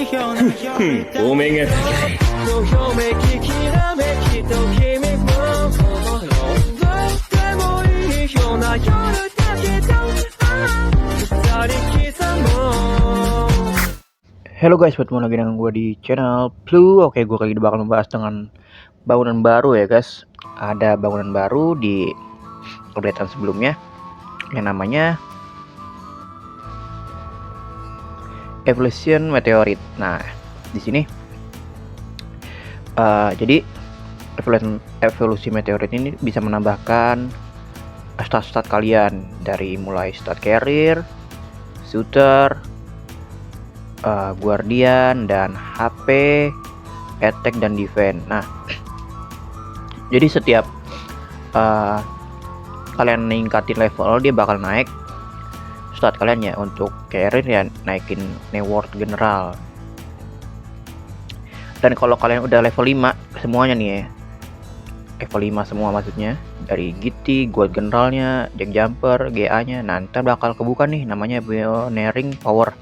お目が高い。とひめききらめきと君もどうでもいいような夜だけど二人刻もう Halo guys, ketemu lagi dengan gue di channel Blue. Oke, gue kali ini bakal membahas dengan bangunan baru ya guys. Ada bangunan baru di updatean sebelumnya yang namanya Evolution Meteorite. Nah, di sini jadi evolusi meteorit ini bisa menambahkan stat-stat kalian dari mulai stat carrier, shooter, guardian, dan HP, attack, dan defense. Nah, jadi setiap kalian ningkatin level, dia bakal naik stat kalian ya. Untuk carrier ya naikin reward general. Dan kalau kalian udah level 5 semuanya nih ya, level 5 semua maksudnya, dari GT, Gold Generalnya, Jack Jumper, GA nya, nanti bakal kebuka nih namanya Pioneering Power.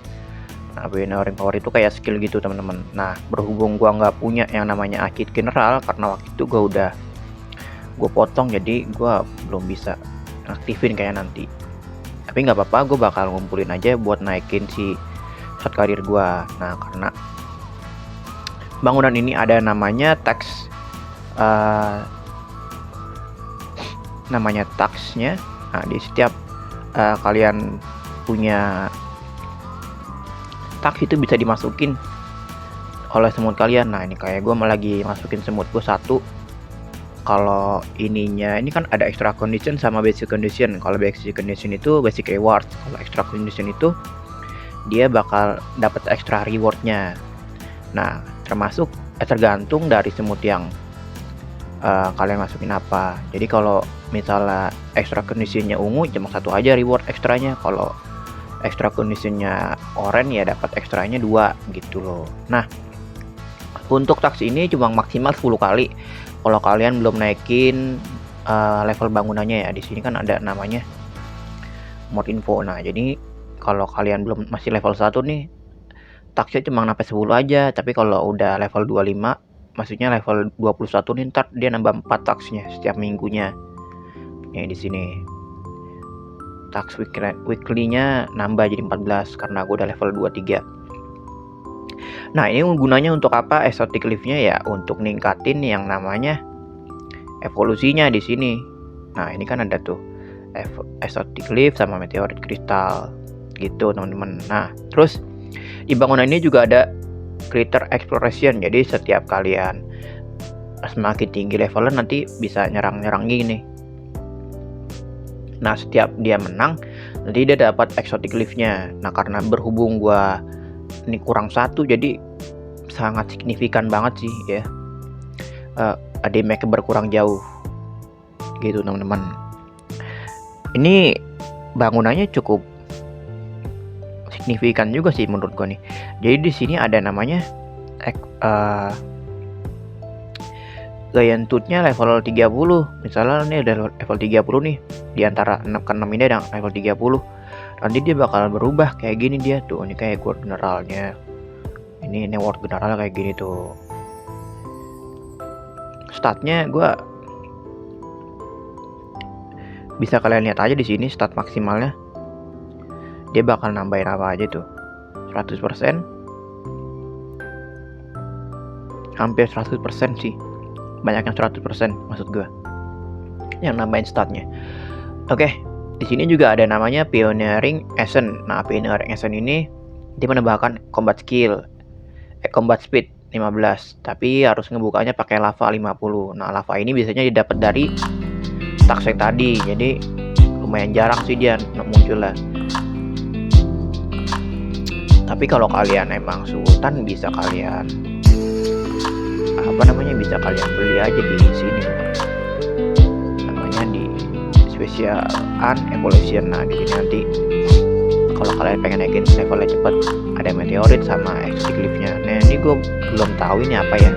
Nah, Pioneering Power itu kayak skill gitu teman-teman. Nah, berhubung gua nggak punya yang namanya Akid General karena waktu itu gua potong, jadi gua belum bisa aktifin kayak nanti. Tapi nggak apa-apa, gua bakal ngumpulin aja buat naikin si stat karir gua. Nah, karena bangunan ini ada namanya tax, namanya taxnya. Nah, di setiap kalian punya tax itu bisa dimasukin oleh semut kalian. Nah, ini kayak gue lagi masukin semut gue satu. Kalau ininya ini kan ada extra condition sama basic condition. Kalau basic condition itu basic reward. Kalau extra condition itu dia bakal dapat extra rewardnya. Nah, termasuk tergantung dari semut yang kalian masukin apa. Jadi kalau misalnya extra conditionnya ungu, cuma satu aja reward ekstranya. Kalau extra conditionnya oranye ya dapat ekstranya 2 gitu loh. Nah, untuk tax ini cuma maksimal 10 kali. Kalau kalian belum naikin level bangunannya ya, di sini kan ada namanya mod info. Nah, jadi kalau kalian belum masih level 1 nih, taxnya cuma sampai 10 aja. Tapi kalau udah level 25, maksudnya level 21 nih, ntar dia nambah 4 taxnya setiap minggunya. Ya, di sini tax weekly-nya nambah jadi 14 karena gue udah level 23. Nah, ini gunanya untuk apa? Exotic Leaf-nya ya untuk ningkatin yang namanya evolusinya di sini. Nah, ini kan ada tuh Exotic Leaf sama Meteorite Crystal gitu, teman-teman. Nah, terus di bangunan ini juga ada Critter Exploration. Jadi setiap kalian semakin tinggi levelnya nanti bisa nyerang gini. Nah, setiap dia menang nanti dia dapat exotic leaf-nya. Nah, karena berhubung gua ini kurang 1, jadi sangat signifikan banget sih ya. Damage berkurang jauh gitu, teman-teman. Ini bangunannya cukup signifikan juga sih menurut gua nih. Jadi di sini ada namanya Giant Tooth-nya level 30. Misalnya nih udah level 30 nih, di antara 6 ke 6 ini ada level 30. Nanti dia bakal berubah kayak gini dia tuh. Ini kayak Gold Generalnya. Ini reward general kayak gini tuh. Statnya gua bisa kalian lihat aja di sini stat maksimalnya. Dia bakal nambahin apa aja tuh. 100%. Hampir 100% sih. Banyak yang 100% maksud gue yang nambahin statnya. Oke, di sini juga ada namanya Pioneering Essence. Nah, Pioneering Essence ini dia menambahkan combat skill, combat speed 15, tapi harus ngebukanya pakai lava 50. Nah, lava ini biasanya didapat dari tax yang tadi, jadi lumayan jarang sih dia muncul lah. Tapi kalau kalian emang sultan bisa kalian bisa kalian beli aja di sini, namanya di special evolution. Nah, di sini nanti kalau kalian pengen naikin levelnya cepet, ada meteorit sama exotic leaf-nya. Nah, ini gue belum tahu ini apa ya.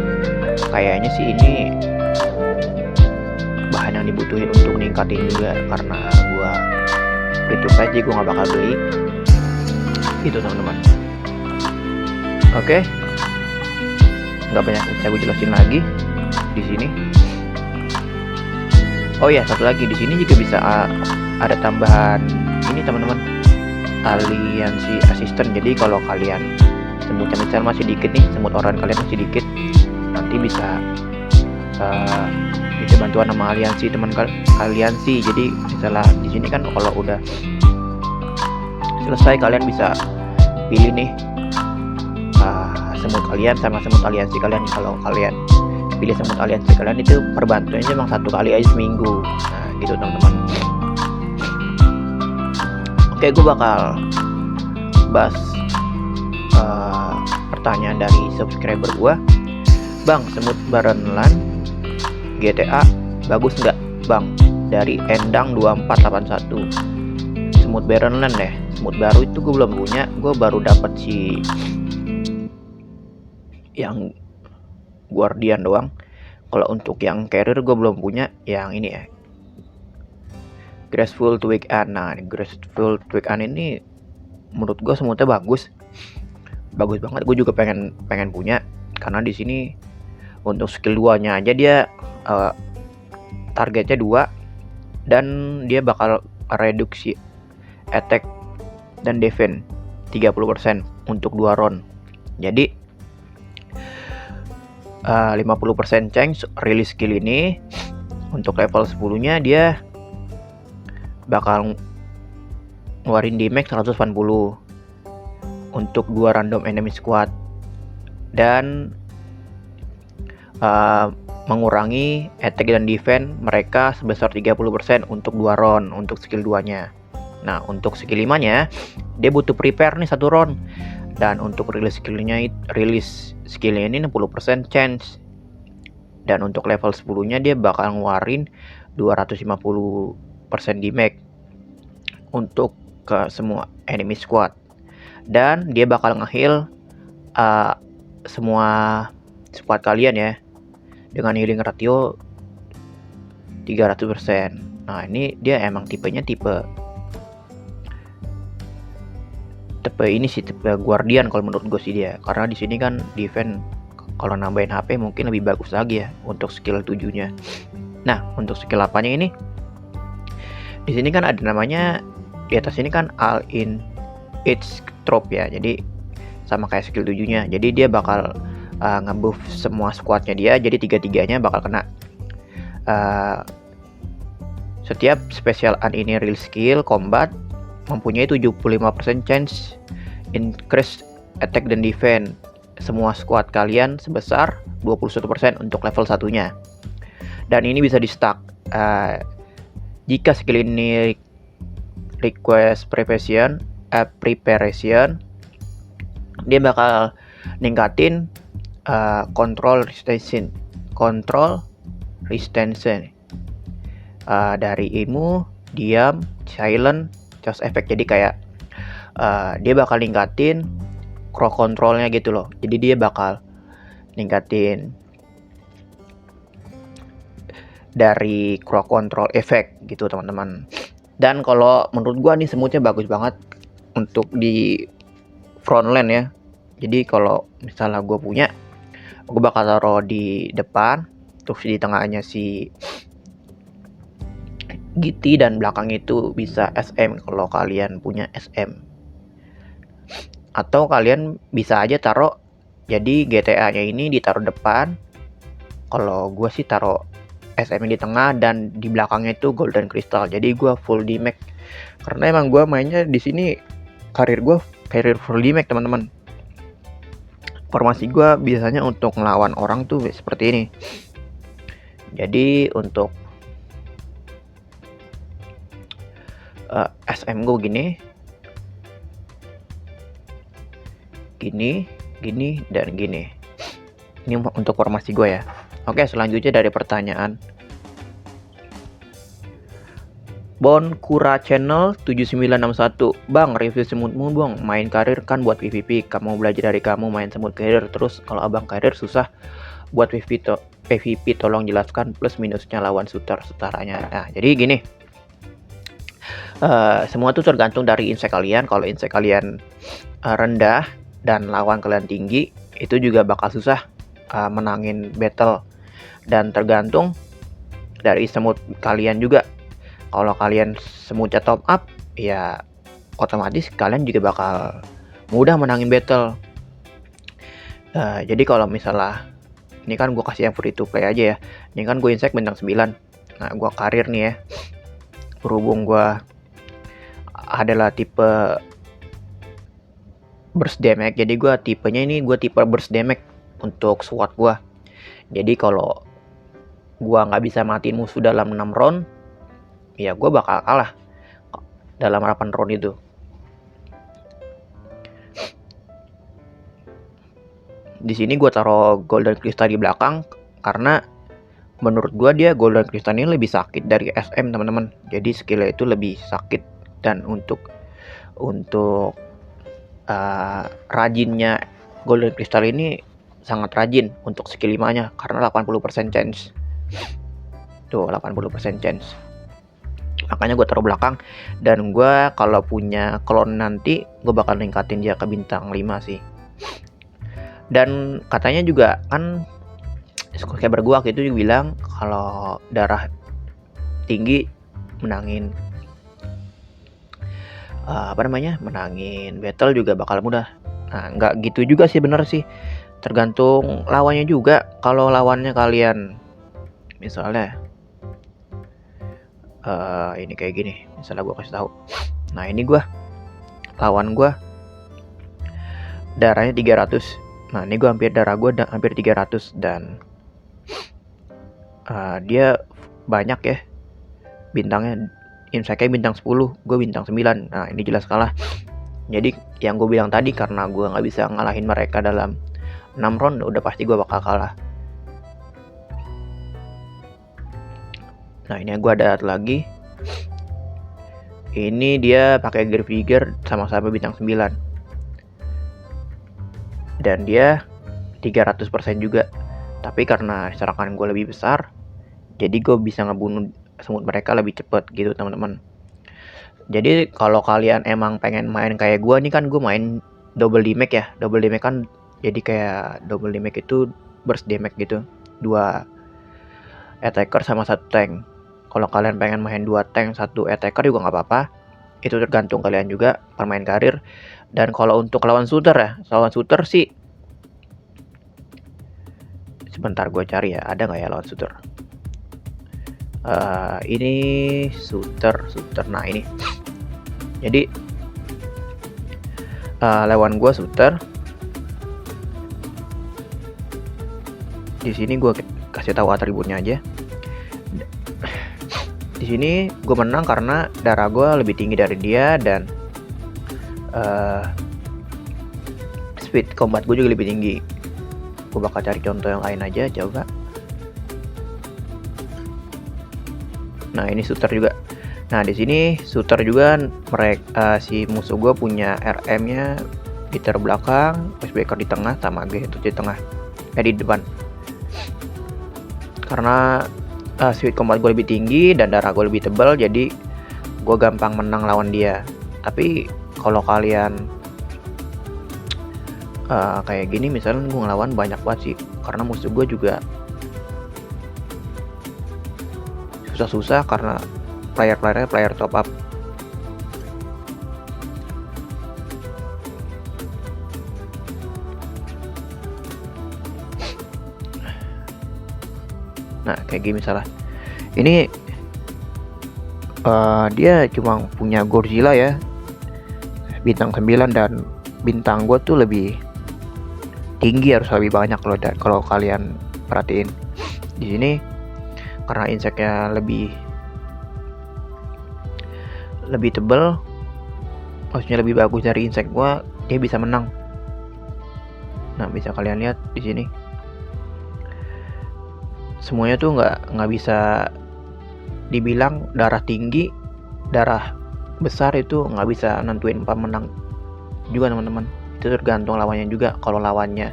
Kayaknya sih ini bahan yang dibutuhin untuk ningkatin juga, karena gue free to play, gue nggak bakal beli gitu, teman-teman. Oke, nggak banyak yang bisa gue jelasin lagi di sini. Oh ya, satu lagi di sini juga bisa ada tambahan ini teman-teman, aliansi asisten. Jadi kalau kalian semutnya misal masih dikit nih, semut orang kalian masih dikit, nanti bisa bantuan sama aliansi teman aliansi. Jadi misalnya di sini kan kalau udah selesai kalian bisa pilih nih semut kalian sama semut aliansi kalian. Kalau kalian pilih semut aliansi kalian itu perbantuannya memang 1 kali aja seminggu. Nah gitu teman-teman. Oke, gue bakal bahas pertanyaan dari subscriber gue. Bang, semut Barenland GTA bagus nggak bang? Dari Endang 2481. Semut Barenland deh, semut baru itu gue belum punya. Gue baru dapat si yang Guardian doang. Kalau untuk yang carrier gue belum punya yang ini ya, Graceful Twig An. Nah, Graceful Twig An ini menurut gue semutnya bagus banget. Gue juga pengen punya karena di sini untuk skill 2-nya aja dia targetnya 2 dan dia bakal reduksi attack dan defense 30% untuk 2 round. Jadi 50% chance release skill ini untuk level 10-nya dia bakal ngeluarin damage 180 untuk 2 random enemy squad dan mengurangi attack dan defense mereka sebesar 30% untuk 2 round untuk skill 2-nya. Nah, untuk skill 5-nya dia butuh prepare nih 1 round. Dan untuk release skillnya ini 60% chance. Dan untuk level 10-nya dia bakal ngeluarin 250% damage untuk ke semua enemy squad. Dan dia bakal nge-heal semua squad kalian ya, dengan healing ratio 300%. Nah, ini dia emang tipenya tipe ini sih, tipe Guardian kalau menurut gue sih dia. Karena di sini kan defense kalau nambahin HP mungkin lebih bagus lagi ya untuk skill 7-nya. Nah, untuk skill 8-nya ini di sini kan ada namanya, di atas ini kan all in each trope ya. Jadi sama kayak skill 7-nya. Jadi dia bakal ngebuff semua squadnya dia, jadi 3-3-nya bakal kena. Setiap special ini real skill combat mempunyai 75% chance increase attack dan defense semua squad kalian sebesar 21% untuk level 1-nya. Dan ini bisa di stack jika skill ini request preparation, dia bakal ningkatin control resistance dari ilmu, diam, silent, charge effect. Jadi kayak dia bakal ningkatin crowd controlnya gitu loh. Jadi dia bakal ningkatin dari crowd control effect gitu teman-teman. Dan kalau menurut gua nih semutnya bagus banget untuk di frontline ya. Jadi kalau misalnya gua punya, gue bakal taruh di depan, terus di tengahnya si GT dan belakang itu bisa SM kalau kalian punya SM. Atau kalian bisa aja taruh, jadi GTA-nya ini ditaruh depan. Kalau gue sih taruh SM di tengah dan di belakangnya itu Golden Crystal. Jadi gue full damage karena emang gue mainnya di sini karir full damage teman-teman. Formasi gue biasanya untuk ngelawan orang tuh seperti ini. Jadi untuk SM gue gini dan gini. Ini untuk formasi gue ya. Oke, selanjutnya dari pertanyaan Bonkura Channel 7961. Bang, review semutmu bang. Main karir kan buat PvP. Kamu belajar dari kamu main semut karir. Terus kalau abang karir susah buat PvP tolong jelaskan plus minusnya lawan setaranya. Nah, jadi gini. Semua itu tergantung dari insight kalian. Kalau insight kalian rendah dan lawan kalian tinggi, itu juga bakal susah menangin battle. Dan tergantung dari semut kalian juga. Kalau kalian semutnya top up, ya otomatis kalian juga bakal mudah menangin battle. Jadi kalau misalnya ini kan gue kasih yang free to play aja ya. Ini kan gue insect bintang 9. Nah, gue karir nih ya. Berhubung gue adalah tipe burst damage, jadi gue tipenya ini tipe burst damage untuk SWAT gue. Jadi kalau gue nggak bisa matiin musuh dalam 6 round, ya gue bakal kalah dalam 8 round itu. Di sini gue taruh golden crystal di belakang karena menurut gue dia golden crystal ini lebih sakit dari SM teman-teman. Jadi skillnya itu lebih sakit, dan untuk rajinnya golden crystal ini sangat rajin untuk skill 5-nya karena 80% chance. Tuh 80% chance. Makanya gue taruh belakang, dan gue kalau punya clone nanti gue bakal ningkatin dia ke bintang 5 sih. Dan katanya juga kan subscriber gue waktu itu juga bilang kalau darah tinggi menangin menangin battle juga bakal mudah. Nah, nggak gitu juga sih, bener sih, tergantung lawannya juga. Kalau lawannya kalian misalnya ini kayak gini, misalnya gue kasih tahu, nah ini lawan gue darahnya 300. Nah ini darah gue hampir 300, dan dia banyak ya bintangnya. Insectnya bintang 10, gue bintang 9. Nah ini jelas kalah. Jadi yang gue bilang tadi, karena gue nggak bisa ngalahin mereka dalam 6 round, udah pasti gue bakal kalah. Nah ini gue ada lagi. Ini dia pakai Grave Digger sama-sama bintang 9. Dan dia 300% juga. Tapi karena serangan gue lebih besar, jadi gue bisa ngebunuh semut mereka lebih cepat gitu teman-teman. Jadi kalau kalian emang pengen main kayak gue nih, kan gue main double damage ya. Double damage kan jadi kayak double damage itu burst damage gitu. 2 attacker sama 1 tank. Kalau kalian pengen main 2 tank 1 attacker juga nggak apa-apa. Itu tergantung kalian juga permain karir. Dan kalau untuk lawan shooter ya, lawan shooter sih, sebentar gue cari ya, ada nggak ya lawan shooter. Ini shooter. Nah ini. Jadi lawan gue shooter. Di sini gue kasih tahu atributnya aja. Di sini gue menang karena darah gue lebih tinggi dari dia, dan speed combat gue juga lebih tinggi. Gue bakal cari contoh yang lain aja, coba. Nah ini shooter juga. Nah di sini shooter juga, mereka si musuh gue punya RM-nya di terbelakang, Icebreaker di tengah, sama G itu di tengah, di depan. Karena speed combat gue lebih tinggi dan darah gue lebih tebal, jadi gue gampang menang lawan dia. Tapi kalau kalian kayak gini, misalnya gue ngelawan banyak banget sih, karena musuh gue juga susah-susah karena player top up. Nah kayak gini misalnya, ini dia cuma punya Godzilla ya, bintang 9, dan bintang gue tuh lebih tinggi, harus lebih banyak loh. Dan kalau kalian perhatiin di sini, karena insectnya lebih tebal, maksudnya lebih bagus dari insect gua, dia bisa menang. Nah bisa kalian lihat di sini, semuanya tuh nggak bisa dibilang darah tinggi, darah besar itu nggak bisa nentuin pemenang juga teman-teman. Itu tergantung lawannya juga. Kalau lawannya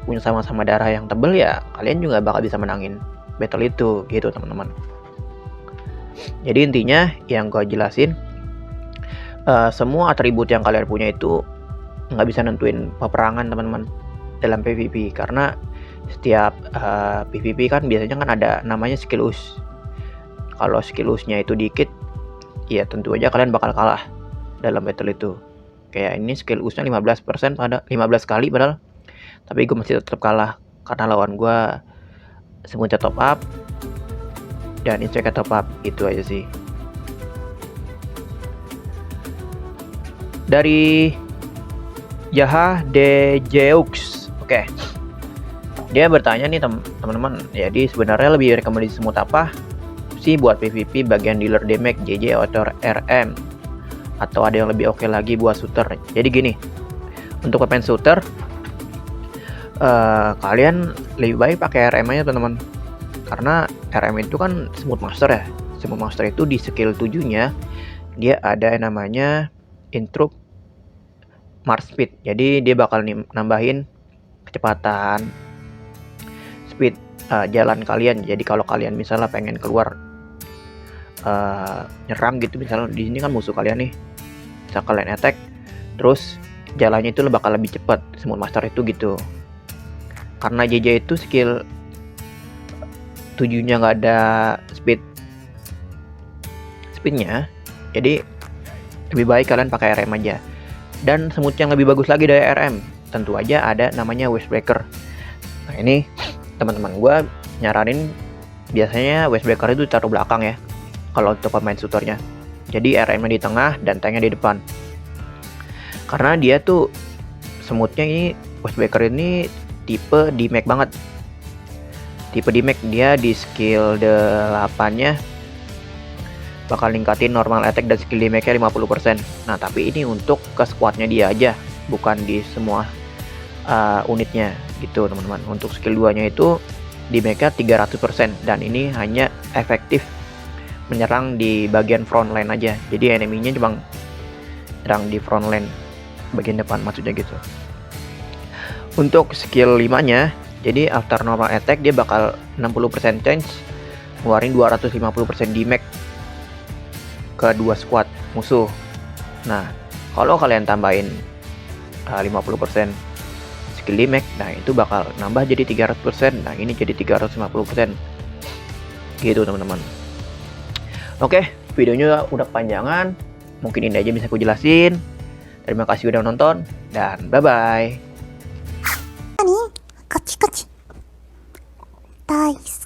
punya sama-sama darah yang tebal, ya kalian juga bakal bisa menangin battle itu gitu teman-teman. Jadi intinya yang gue jelasin, semua atribut yang kalian punya itu nggak bisa nentuin peperangan teman-teman dalam PvP, karena setiap PvP kan biasanya kan ada namanya skill us. Kalau skill usnya itu dikit, ya tentu aja kalian bakal kalah dalam battle itu. Kayak ini skill usnya 15% pada 15 kali padahal, tapi gue masih tetap kalah karena lawan gue semutnya top up dan Inseknya top up. Itu aja sih. Dari Yaha Dejeux, oke. Dia bertanya nih teman-teman, jadi sebenarnya lebih rekomendasi semut apa sih buat PvP bagian dealer damage, JJ atau RM, atau ada yang lebih oke lagi buat shooter? Jadi gini, untuk pemain shooter kalian lebih baik pakai RM aja teman-teman, karena RM itu kan semut master ya. Semut master itu di skill 7 nya dia ada yang namanya Intruct March Speed, jadi dia bakal nambahin kecepatan speed jalan kalian. Jadi kalau kalian misalnya pengen keluar nyerang gitu, misalnya di sini kan musuh kalian nih, bisa kalian attack, terus jalannya itu bakal lebih cepat semut master itu gitu. Karena JJ itu skill 7 nya nggak ada speednya, jadi lebih baik kalian pakai RM aja. Dan semut yang lebih bagus lagi dari RM tentu aja ada namanya Wastebreaker. Nah ini teman-teman gue nyaranin biasanya Wastebreaker itu taruh belakang ya kalau untuk pemain shooternya. Jadi RM-nya di tengah dan tanknya di depan. Karena dia tuh semutnya ini, Wastebreaker ini tipe damage banget. Tipe damage, dia di skill 8-nya bakal ningkatin normal attack dan skill damage-nya 50%. Nah, tapi ini untuk ke squadnya dia aja, bukan di semua unitnya gitu, teman-teman. Untuk skill 2-nya itu damage-nya 300% dan ini hanya efektif menyerang di bagian front line aja. Jadi enemy-nya cuma serang di front line bagian depan maksudnya gitu. Untuk skill 5-nya, jadi after normal attack dia bakal 60% chance ngeluarin 250% damage ke 2 squad musuh. Nah, kalau kalian tambahin 50% skill damage, nah itu bakal nambah jadi 300%. Nah, ini jadi 350%. Gitu, teman-teman. Oke, videonya udah kepanjangan. Mungkin ini aja bisa aku jelasin. Terima kasih udah nonton dan bye-bye. 何カチカチ大好き